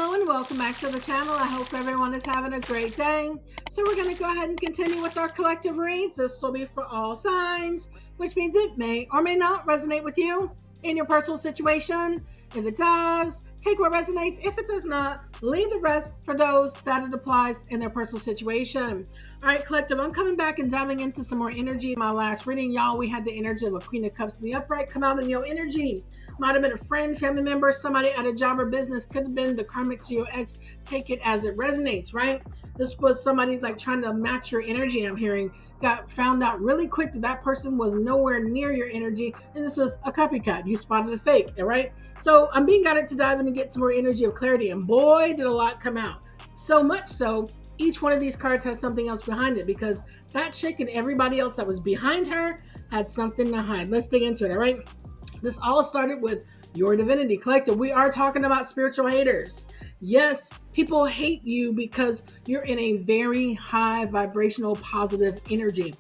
Hello and welcome back to the channel. I hope everyone is having a great day. So we're going to go ahead and continue with our collective reads. This will be for all signs, which means it may or may not resonate with you in your personal situation. If it does, take what resonates. If it does not, leave the rest for those that it applies in their personal situation. All right, collective, I'm coming back and diving into some more energy. In my last reading, y'all, we had the energy of a Queen of Cups in the upright come out in your energy. Might have been a friend, family member, somebody at a job or business. Could have been the karmic to your ex. Take it as it resonates, right? This was somebody like trying to match your energy, I'm hearing. Got found out really quick that that person was nowhere near your energy, and this was a copycat. You spotted a fake, all right? So I'm being guided to dive in and get some more energy of clarity, and boy, did a lot come out. So much so, each one of these cards has something else behind it, because that chick and everybody else that was behind her had something to hide. Let's dig into it, all right? This all started with your divinity collective. We are talking about spiritual haters. Yes, people hate you because you're in a very high vibrational positive energy.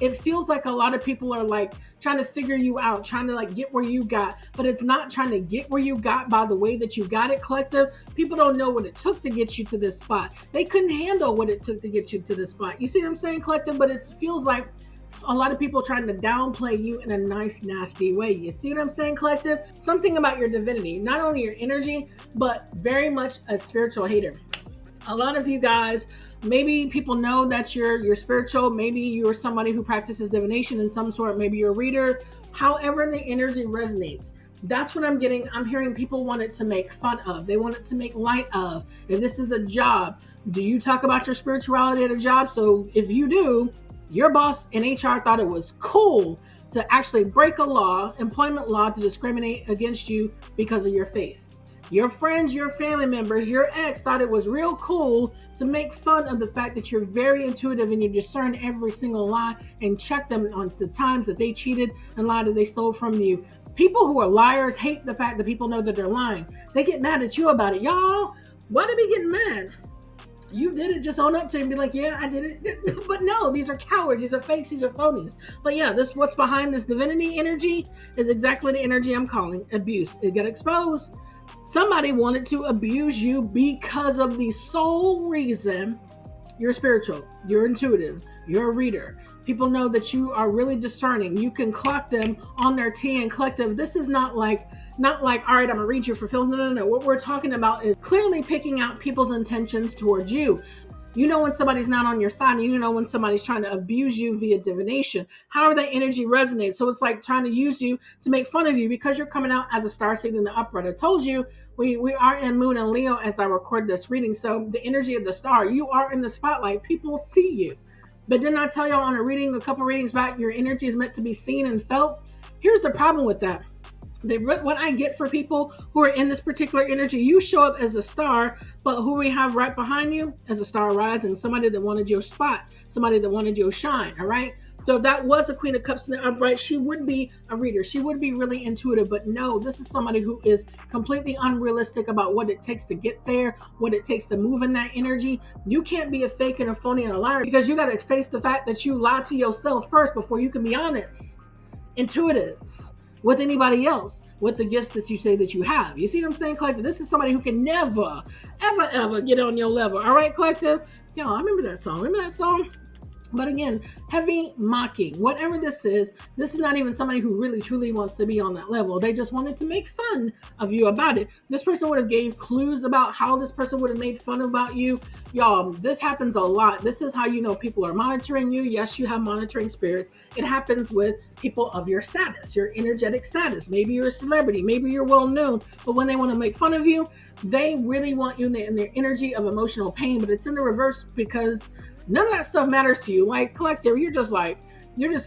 It feels like a lot of people are like trying to figure you out, trying to like get where you got, but it's not trying to get where you got by the way that you got it, collective. People don't know what it took to get you to this spot. They couldn't handle what it took to get you to this spot. You see what I'm saying, collective? But it feels like a lot of people trying to downplay you in a nice, nasty way. You see what I'm saying, collective? Something about your divinity, not only your energy, but very much a spiritual hater. A lot of you guys, maybe people know that you're spiritual. Maybe you're somebody who practices divination in some sort. Maybe you're a reader. However the energy resonates, that's what I'm getting. I'm hearing people want it to make fun of. They want it to make light of. If this is a job, do you talk about your spirituality at a job? So if you do, your boss in HR thought it was cool to actually break a law, employment law, to discriminate against you because of your faith. Your friends, your family members, your ex thought it was real cool to make fun of the fact that you're very intuitive and you discern every single lie and check them on the times that they cheated and lied that they stole from you. People who are liars hate the fact that people know that they're lying. They get mad at you about it. Y'all, why they be getting mad? You did it, just own up to it and be like, yeah, I did it. But no, these are cowards, these are fakes, these are phonies. But yeah, this what's behind this divinity energy is exactly the energy I'm calling abuse. It got exposed. Somebody wanted to abuse you because of the sole reason you're spiritual, you're intuitive, you're a reader. People know that you are really discerning. You can clock them on their T and collective. This is not like, all right, I'm gonna read you for film. No. What we're talking about is clearly picking out people's intentions towards you. You know when somebody's not on your side, and you know when somebody's trying to abuse you via divination. However that energy resonates. So it's like trying to use you to make fun of you because you're coming out as a star sign in the upright. I told you we are in Moon and Leo as I record this reading. So the energy of the star, you are in the spotlight. People see you. But didn't I tell y'all on a couple readings back, your energy is meant to be seen and felt? Here's the problem with that. What I get for people who are in this particular energy, you show up as a star, but who we have right behind you as a star rising, somebody that wanted your spot, somebody that wanted your shine, all right? So if that was a Queen of Cups in the upright, she would be a reader. She would be really intuitive, but no, this is somebody who is completely unrealistic about what it takes to get there, what it takes to move in that energy. You can't be a fake and a phony and a liar because you got to face the fact that you lie to yourself first before you can be honest, intuitive with anybody else, with the gifts that you say that you have. You see what I'm saying, collective? This is somebody who can never, ever get on your level. All right, collective? Y'all, I remember that song. Remember that song? But again, heavy mocking. Whatever this is not even somebody who really truly wants to be on that level. They just wanted to make fun of you about it. This person would have gave clues about how this person would have made fun about you. Y'all, this happens a lot. This is how you know people are monitoring you. Yes, you have monitoring spirits. It happens with people of your status, your energetic status. Maybe you're a celebrity, maybe you're well known, but when they want to make fun of you, they really want you in their energy of emotional pain, but it's in the reverse because none of that stuff matters to you. Like, collective, you're just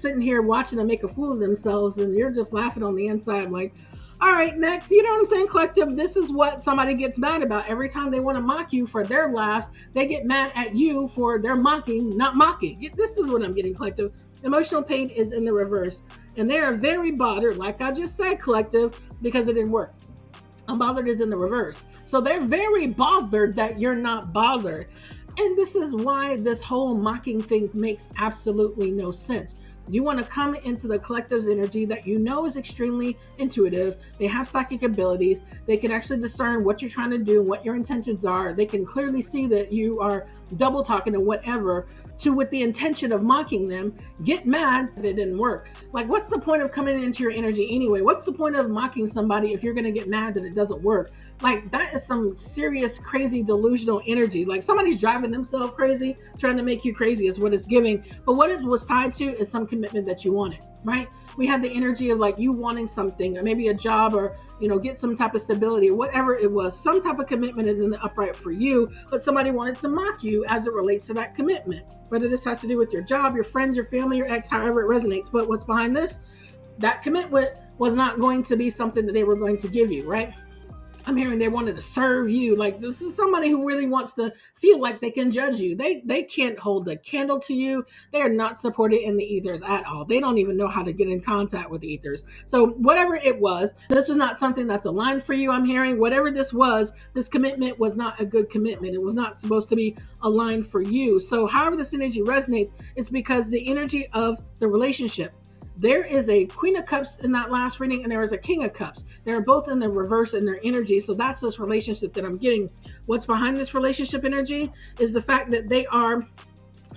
sitting here watching them make a fool of themselves and you're just laughing on the inside like, all right, next. You know what I'm saying, collective? This is what somebody gets mad about. Every time they want to mock you for their laughs, they get mad at you for their mocking, not mocking. This is what I'm getting, collective. Emotional pain is in the reverse. And they are very bothered, like I just said, collective, because it didn't work. Unbothered is in the reverse. So they're very bothered that you're not bothered. And this is why this whole mocking thing makes absolutely no sense. You want to come into the collective's energy that you know is extremely intuitive. They have psychic abilities. They can actually discern what you're trying to do, what your intentions are. They can clearly see that you are double talking or whatever, to with the intention of mocking them, get mad that it didn't work. Like, what's the point of coming into your energy anyway? What's the point of mocking somebody if you're going to get mad that it doesn't work? Like, that is some serious, crazy, delusional energy. Like, somebody's driving themselves crazy, trying to make you crazy is what it's giving. But what it was tied to is some commitment that you wanted, right? We had the energy of like you wanting something, or maybe a job, or get some type of stability, or whatever it was. Some type of commitment is in the upright for you, but somebody wanted to mock you as it relates to that commitment. Whether this has to do with your job, your friends, your family, your ex, however it resonates. But what's behind this? That commitment was not going to be something that they were going to give you, right? I'm hearing they wanted to serve you. Like, this is somebody who really wants to feel like they can judge you. They can't hold a candle to you. They are not supported in the ethers at all. They don't even know how to get in contact with the ethers. So whatever it was, this was not something that's aligned for you. I'm hearing whatever this was, this commitment was not a good commitment. It was not supposed to be aligned for you. So however this energy resonates, it's because the energy of the relationship. There is a Queen of Cups in that last reading, and there is a King of Cups. They're both in the reverse in their energy. So that's this relationship that I'm getting. What's behind this relationship energy is the fact that they are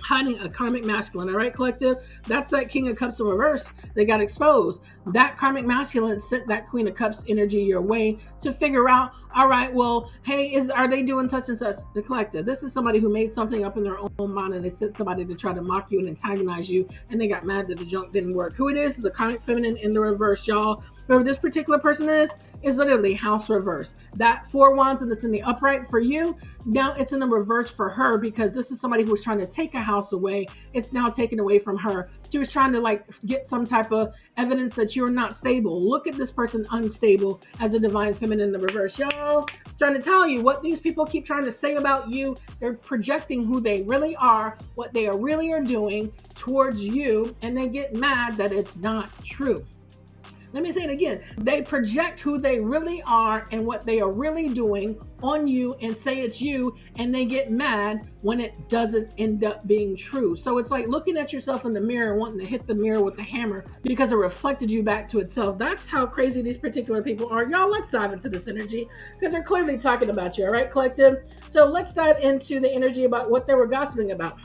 hiding a karmic masculine. All right, collective? That's that King of Cups in reverse. They got exposed. That karmic masculine sent that Queen of Cups energy your way to figure out, all right, well, hey, are they doing such and such? The collective. This is somebody who made something up in their own mind, and they sent somebody to try to mock you and antagonize you, and they got mad that the junk didn't work. Who it is a karmic feminine in the reverse, y'all. Whoever this particular person is literally house reverse. That 4 wands and it's in the upright for you, now it's in the reverse for her, because this is somebody who was trying to take a house away. It's now taken away from her. She was trying to like get some type of evidence that you're not stable. Look at this person unstable as a divine feminine in the reverse. Y'all, trying to tell you what these people keep trying to say about you. They're projecting who they really are, what they really are doing towards you, and they get mad that it's not true. Let me say it again. They project who they really are and what they are really doing on you and say it's you, and they get mad when it doesn't end up being true. So it's like looking at yourself in the mirror and wanting to hit the mirror with the hammer because it reflected you back to itself. That's how crazy these particular people are. Y'all, let's dive into this energy because they're clearly talking about you, all right, collective? So let's dive into the energy about what they were gossiping about.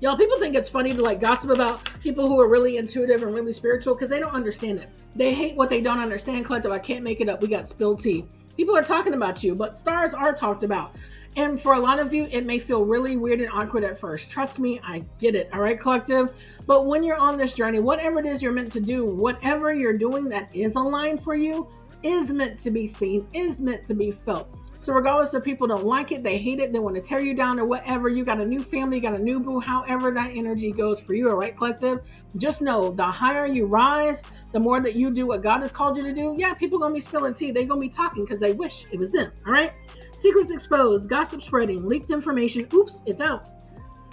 Y'all, people think it's funny to like gossip about people who are really intuitive and really spiritual because they don't understand it. They hate what they don't understand, collective. I can't make it up. We got spilled tea. People are talking about you, but stars are talked about. And for a lot of you, it may feel really weird and awkward at first. Trust me, I get it. All right, collective? But when you're on this journey, whatever it is you're meant to do, whatever you're doing that is aligned for you is meant to be seen, is meant to be felt. So regardless if people don't like it, they hate it, they want to tear you down or whatever, you got a new family, you got a new boo, however that energy goes for you, all right, collective? Just know the higher you rise, the more that you do what God has called you to do. Yeah, people going to be spilling tea. They're going to be talking because they wish it was them, all right? Secrets exposed, gossip spreading, leaked information. Oops, it's out.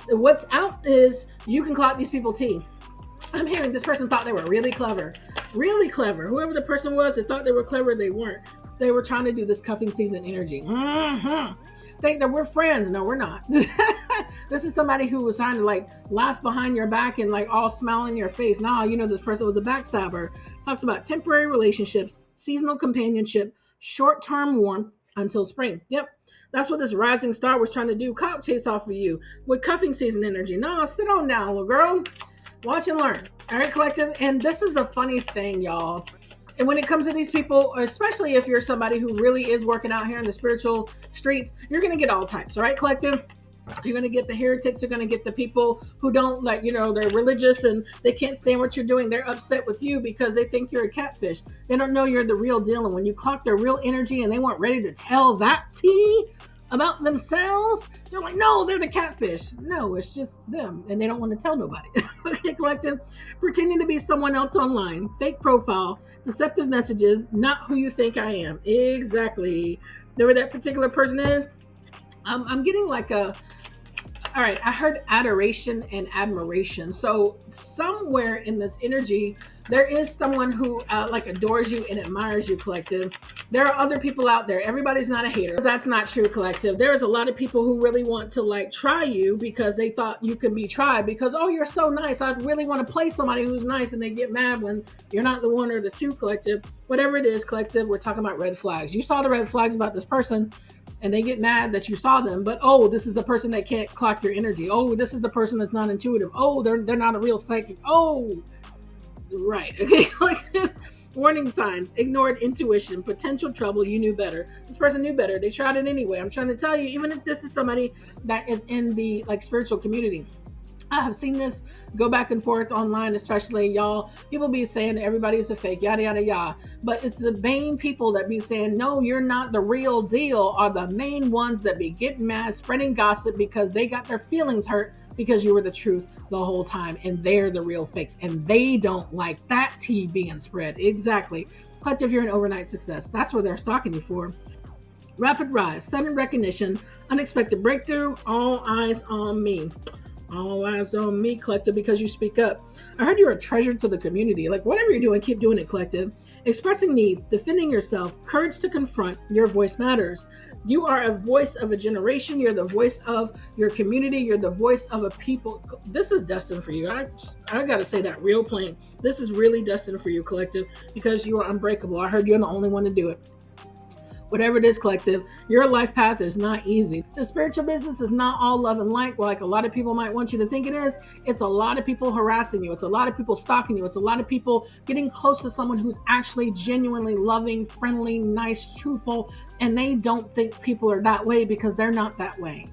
What's out is you can clock these people tea. I'm hearing this person thought they were really clever. Really clever. Whoever the person was that thought they were clever, they weren't. They were trying to do this cuffing season energy. Think that we're friends. No, we're not. This is somebody who was trying to like laugh behind your back and like all smile in your face. Nah, you know this person was a backstabber. Talks about temporary relationships, seasonal companionship, short-term warmth until spring. Yep. That's what this rising star was trying to do. Clout chase off of you with cuffing season energy. No, sit on down, little girl. Watch and learn. All right, collective. And this is a funny thing, y'all. And when it comes to these people, especially if you're somebody who really is working out here in the spiritual streets, you're going to get all types, all right, collective? You're going to get the heretics. You're going to get the people who don't like, they're religious and they can't stand what you're doing. They're upset with you because they think you're a catfish. They don't know you're the real deal. And when you clock their real energy and they weren't ready to tell that tea about themselves, they're like, no, they're the catfish. No, it's just them. And they don't want to tell nobody. Okay, collective? Pretending to be someone else online. Fake profile. Deceptive messages, not who you think I am. Exactly. Whoever that particular person is, I'm getting like all right, I heard adoration and admiration. So somewhere in this energy, there is someone who like adores you and admires you, collective. There are other people out there. Everybody's not a hater. That's not true, collective. There's a lot of people who really want to like try you because they thought you could be tried because, oh, you're so nice. I really want to play somebody who's nice, and they get mad when you're not the one or the two, collective. Whatever it is, collective, we're talking about red flags. You saw the red flags about this person and they get mad that you saw them, but oh, this is the person that can't clock your energy. Oh, this is the person that's not intuitive. Oh, they're not a real psychic. Oh, right. Okay. Warning signs: ignored intuition, potential trouble. You knew better. This person knew better. They tried it anyway. I'm trying to tell you, even if this is somebody that is in the like spiritual community, I have seen this go back and forth online, especially y'all. People be saying everybody is a fake, yada, yada, yada. But it's the main people that be saying, no, you're not the real deal, are the main ones that be getting mad, spreading gossip because they got their feelings hurt because you were the truth the whole time. And they're the real fakes. And they don't like that tea being spread. Exactly. Collective, you're an overnight success. That's what they're stalking you for. Rapid rise, sudden recognition, unexpected breakthrough, all eyes on me. All eyes on me, collective, because you speak up. I heard you're a treasure to the community. Like, whatever you're doing, keep doing it, collective. Expressing needs, defending yourself, courage to confront, your voice matters. You are a voice of a generation. You're the voice of your community. You're the voice of a people. This is destined for you. I got to say that real plain. This is really destined for you, collective, because you are unbreakable. I heard you're the only one to do it. Whatever it is, collective, your life path is not easy. The spiritual business is not all love and light, like a lot of people might want you to think it is. It's a lot of people harassing you. It's a lot of people stalking you. It's a lot of people getting close to someone who's actually genuinely loving, friendly, nice, truthful, and they don't think people are that way because they're not that way.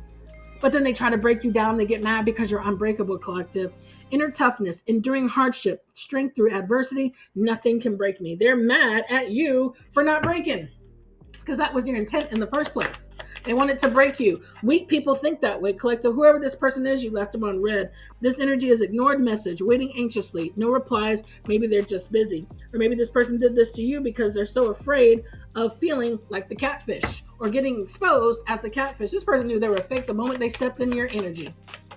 But then they try to break you down. They get mad because you're unbreakable, collective. Inner toughness, enduring hardship, strength through adversity. Nothing can break me. They're mad at you for not breaking, because that was their intent in the first place. They wanted to break you. Weak people think that way, collective. Whoever this person is, you left them on red. This energy is ignored message, waiting anxiously, no replies. Maybe they're just busy. Or maybe this person did this to you because they're so afraid of feeling like the catfish or getting exposed as the catfish. This person knew they were fake the moment they stepped in your energy.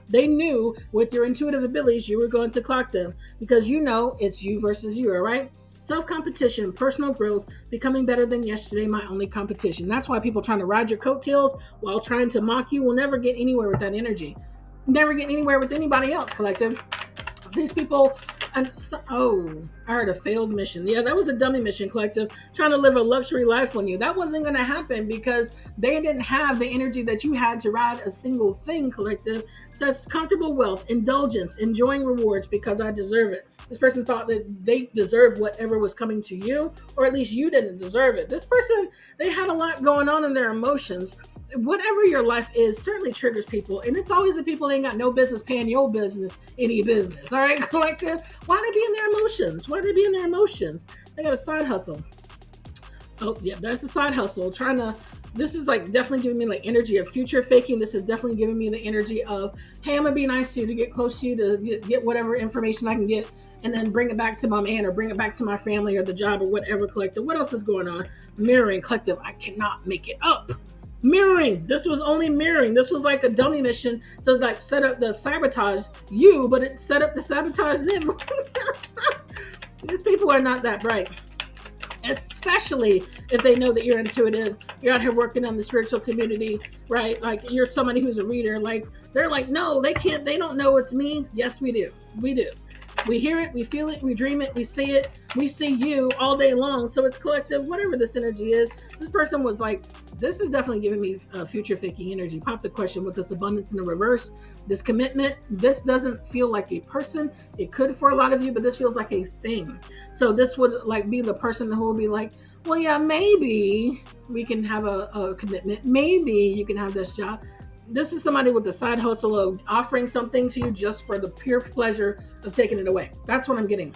They knew with your intuitive abilities, you were going to clock them because you know it's you versus you, all right? Self-competition, personal growth, becoming better than yesterday, my only competition. That's why people trying to ride your coattails while trying to mock you will never get anywhere with that energy. Never get anywhere with anybody else, collective. These people, I heard a failed mission. Yeah, that was a dummy mission, collective. Trying to live a luxury life on you. That wasn't going to happen because they didn't have the energy that you had to ride a single thing, collective. So it's comfortable wealth, indulgence, enjoying rewards because I deserve it. This person thought that they deserved whatever was coming to you, or at least you didn't deserve it. This person, they had a lot going on in their emotions. Whatever your life is certainly triggers people, and it's always the people that ain't got no business paying your business any business. All right, collective. Why they be in their emotions? Why they be in their emotions? They got a side hustle. Oh yeah, that's a side hustle. This is like definitely giving me like energy of future faking. This is definitely giving me the energy of, hey, I'm gonna be nice to you, to get close to you, to get whatever information I can get, and then bring it back to my man or bring it back to my family or the job or whatever, collective. What else is going on? Mirroring, collective. I cannot make it up. Mirroring. This was only mirroring. This was like a dummy mission to like set up the sabotage you, but it set up to sabotage them. These people are not that bright. Especially if they know that you're intuitive, you're out here working on the spiritual community, right? Like you're somebody who's a reader. Like they're like, no, they can't. They don't know it's me. Yes, we do. We do. We hear it, we feel it, we dream it, we see it. We see you all day long. So it's collective, whatever this energy is. This person was like, this is definitely giving me future faking energy. Pop the question with this abundance in the reverse, this commitment. This doesn't feel like a person. It could for a lot of you, but this feels like a thing. So this would like be the person who will be like, well, yeah, maybe we can have a commitment. Maybe you can have this job. This is somebody with the side hustle of offering something to you just for the pure pleasure of taking it away. That's what I'm getting.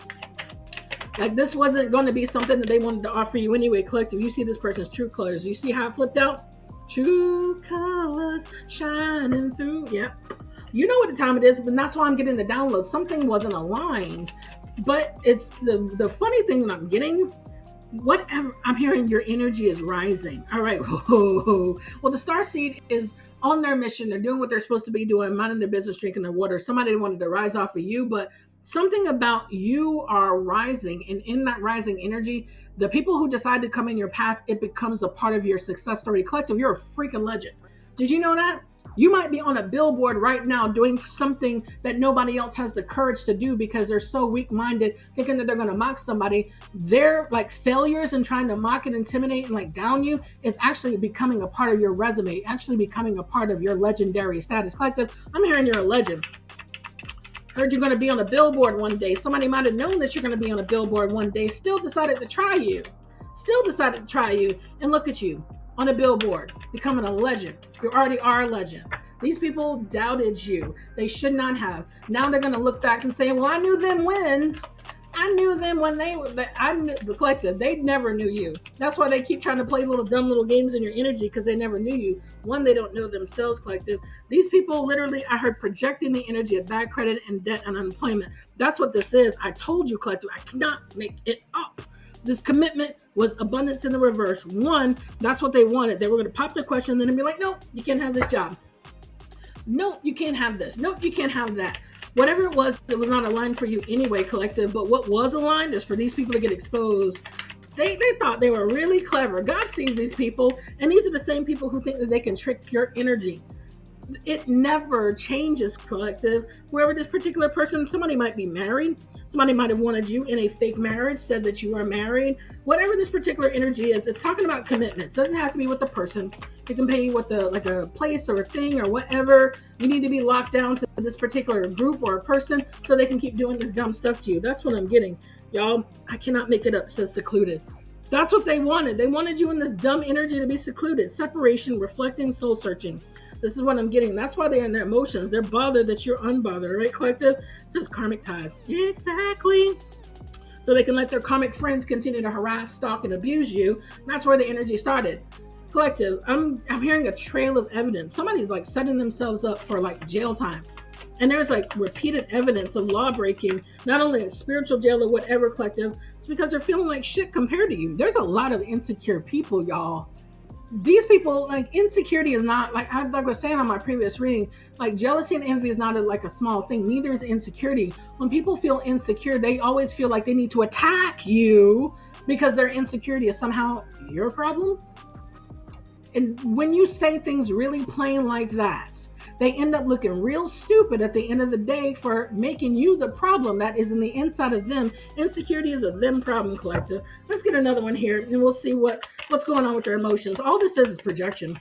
Like this wasn't going to be something that they wanted to offer you anyway, collective. You see this person's true colors. You see how it flipped out? True colors shining through. Yeah. You know what the time it is, and that's why I'm getting the download. Something wasn't aligned. But it's the funny thing that I'm getting, whatever I'm hearing, your energy is rising. All right. Well, the star seed is on their mission. They're doing what they're supposed to be doing, minding their business, drinking their water. Somebody wanted to rise off of you, but Something about you are rising, and in that rising energy, the people who decide to come in your path, it becomes a part of your success story collective. You're a freaking legend. Did you know that? You might be on a billboard right now doing something that nobody else has the courage to do because they're so weak-minded, thinking that they're going to mock somebody. Their like failures and trying to mock and intimidate and like down you is actually becoming a part of your resume, actually becoming a part of your legendary status collective. I'm hearing you're a legend. Heard you're going to be on a billboard one day. Somebody might have known that you're going to be on a billboard one day, still decided to try you. And look at you on a billboard, becoming a legend. You already are a legend. These people doubted you. They should not have. Now they're going to look back and say, well, I knew them when. I knew them when I knew the collective. They never knew you. That's why they keep trying to play little dumb little games in your energy, because they never knew you. One, they don't know themselves, collective. These people literally, I heard projecting the energy of bad credit and debt and unemployment. That's what this is. I told you, collective, I cannot make it up. This commitment was abundance in the reverse. One, that's what they wanted. They were going to pop the question and then be like, nope, you can't have this job. Nope, you can't have this. Nope, you can't have that. Whatever it was not aligned for you anyway, collective. But what was aligned is for these people to get exposed. They thought they were really clever. God sees these people, and these are the same people who think that they can trick your energy. It never changes, collective. Wherever this particular person, somebody might be married. Somebody might have wanted you in a fake marriage, said that you are married. Whatever this particular energy is, it's talking about commitments. It doesn't have to be with the person. It can be with like a place or a thing or whatever. You need to be locked down to this particular group or a person so they can keep doing this dumb stuff to you. That's what I'm getting. Y'all, I cannot make it up, says secluded. That's what they wanted. They wanted you in this dumb energy to be secluded. Separation, reflecting, soul searching. This is what I'm getting. That's why they're in their emotions. They're bothered that you're unbothered, right, collective? It says karmic ties. Exactly. So they can let their karmic friends continue to harass, stalk, and abuse you. That's where the energy started. Collective, I'm hearing a trail of evidence. Somebody's like setting themselves up for like jail time. And there's like repeated evidence of law breaking, not only in spiritual jail or whatever, collective. It's because they're feeling like shit compared to you. There's a lot of insecure people, y'all. These people, like, insecurity is not, like I was saying on my previous reading, like jealousy and envy is not like a small thing. Neither is insecurity. When people feel insecure, they always feel like they need to attack you because their insecurity is somehow your problem. And when you say things really plain like that, they end up looking real stupid at the end of the day for making you the problem that is in the inside of them. Insecurity is a them problem, collective. Let's get another one here and we'll see what's going on with their emotions. All this is projection.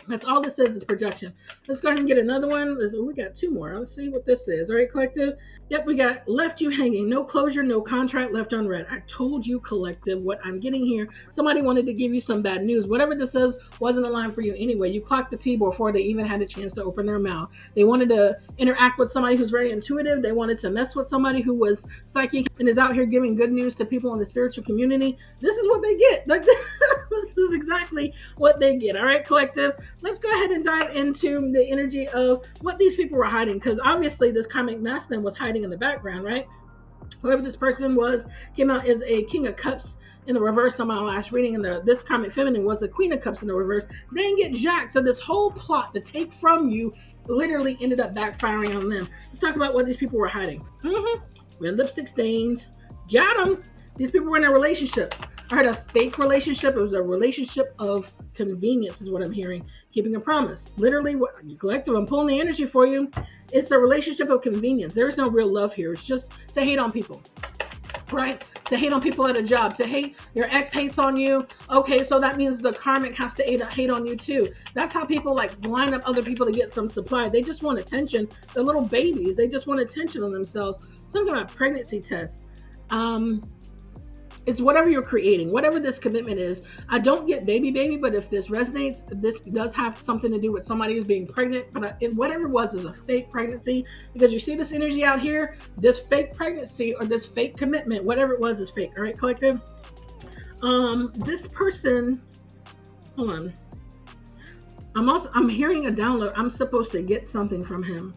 That's all this is projection. Let's go ahead and get another one. We got two more. Let's see what this is. All right, collective. Yep, we got left you hanging. No closure, no contract, left unread. I told you, collective, what I'm getting here. Somebody wanted to give you some bad news. Whatever this is wasn't aligned for you anyway. You clocked the T before they even had a chance to open their mouth. They wanted to interact with somebody who's very intuitive. They wanted to mess with somebody who was psychic and is out here giving good news to people in the spiritual community. This is what they get. Like, this is exactly what they get. All right, collective. Let's go ahead and dive into the energy of what these people were hiding, because obviously this karmic masculine was hiding in the background, right? Whoever this person was came out as a King of Cups in the reverse on my last reading, and this karmic feminine was a Queen of Cups in the reverse. They didn't get jacked, so this whole plot to take from you literally ended up backfiring on them. Let's talk about what these people were hiding. Red lipstick stains. Got them. These people were in a relationship. I heard a fake relationship. It was a relationship of convenience is what I'm hearing. Keeping a promise. Literally, what you collective, I'm pulling the energy for you. It's a relationship of convenience. There is no real love here. It's just to hate on people, right? To hate on people at a job. To hate, your ex hates on you. Okay, so that means the karmic has to hate on you too. That's how people like line up other people to get some supply. They just want attention. They're little babies. They just want attention on themselves. Something about pregnancy tests. It's whatever you're creating, whatever this commitment is. I don't get baby, but if this resonates, this does have something to do with somebody who's being pregnant. But whatever it was is a fake pregnancy, because you see this energy out here, this fake pregnancy or this fake commitment, whatever it was is fake. All right, collective. This person, hold on. I'm hearing a download. I'm supposed to get something from him.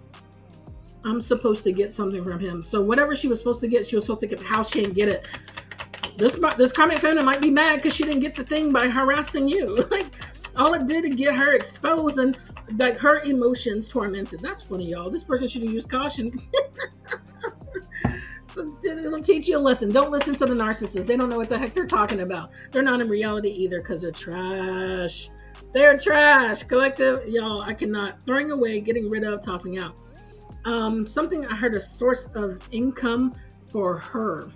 So whatever she was supposed to get the house. She didn't get it. This karmic feminine might be mad because she didn't get the thing by harassing you. Like, all it did to get her exposed and like her emotions tormented. That's funny, y'all. This person should have used caution. it'll teach you a lesson. Don't listen to the narcissists. They don't know what the heck they're talking about. They're not in reality either because they're trash. They're trash. Collective, y'all, I cannot. Throwing away, getting rid of, tossing out. Something I heard, a source of income for her.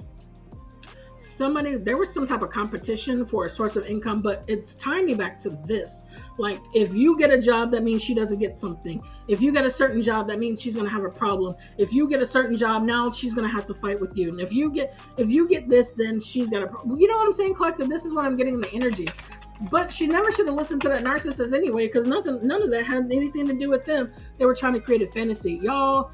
There was some type of competition for a source of income, but it's tying me back to this. Like, if you get a job, that means she doesn't get something. If you get a certain job, that means she's going to have a problem. If you get a certain job, now she's going to have to fight with you. And if you get this, then she's got a problem. You know what I'm saying, collective? This is what I'm getting, the energy. But she never should have listened to that narcissist anyway, because none of that had anything to do with them. They were trying to create a fantasy. Y'all,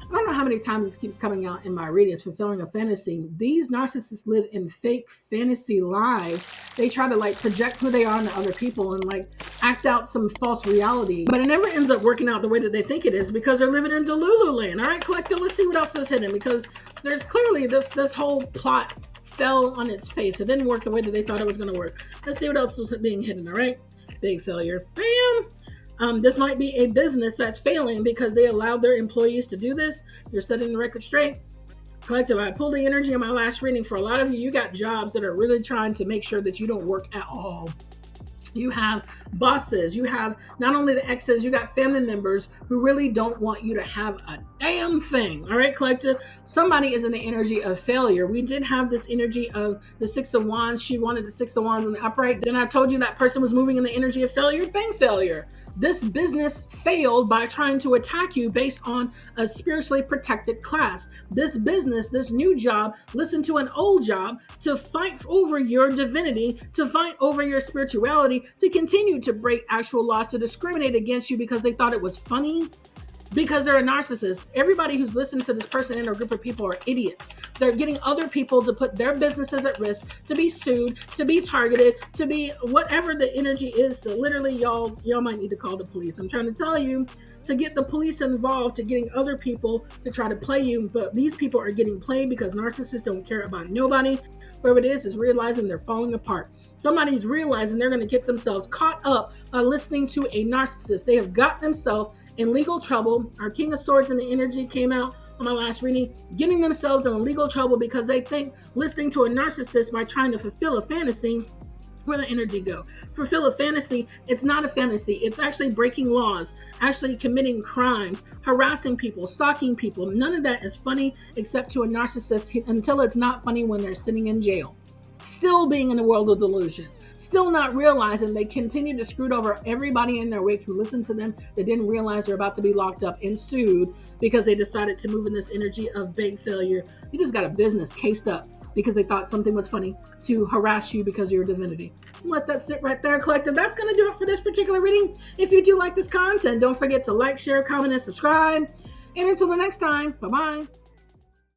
I don't know how many times this keeps coming out in my readings, fulfilling a fantasy. These narcissists live in fake fantasy lives. They try to like project who they are onto other people and like act out some false reality. But it never ends up working out the way that they think it is because they're living in Delulu land. All right, collective, let's see what else is hidden, because there's clearly this whole plot fell on its face. It didn't work the way that they thought it was going to work. Let's see what else was being hidden. All right, big failure. Bam. This might be a business that's failing because they allowed their employees to do this. You're setting the record straight. Collective, I pulled the energy in my last reading. For a lot of you, you got jobs that are really trying to make sure that you don't work at all. You have bosses, you have not only the exes, you got family members who really don't want you to have a damn thing. All right, collective, somebody is in the energy of failure. We did have this energy of the Six of Wands. She wanted the Six of Wands in the upright. Then I told you that person was moving in the energy of failure. Bang, failure. This business failed by trying to attack you based on a spiritually protected class. This business, this new job, listened to an old job to fight over your divinity, to fight over your spirituality, to continue to break actual laws, to discriminate against you because they thought it was funny. Because they're a narcissist. Everybody who's listening to this person and a group of people are idiots. They're getting other people to put their businesses at risk, to be sued, to be targeted, to be whatever the energy is. So literally, y'all might need to call the police. I'm trying to tell you to get the police involved, to getting other people to try to play you. But these people are getting played because narcissists don't care about nobody. Whoever it is realizing they're falling apart. Somebody's realizing they're going to get themselves caught up by listening to a narcissist. They have got themselves in legal trouble. Our King of Swords in the energy came out on my last reading, getting themselves in legal trouble because they think listening to a narcissist by trying to fulfill a fantasy. Where the energy go? Fulfill a fantasy. It's not a fantasy. It's actually breaking laws, actually committing crimes, harassing people, stalking people. None of that is funny except to a narcissist until it's not funny when they're sitting in jail. Still being in the world of delusion. Still not realizing they continue to screw over everybody in their wake who listened to them. They didn't realize they're about to be locked up and sued because they decided to move in this energy of big failure. You just got a business cased up because they thought something was funny to harass you because you're a divinity. Let that sit right there, collective. That's going to do it for this particular reading. If you do like this content, don't forget to like, share, comment, and subscribe. And until the next time, bye-bye.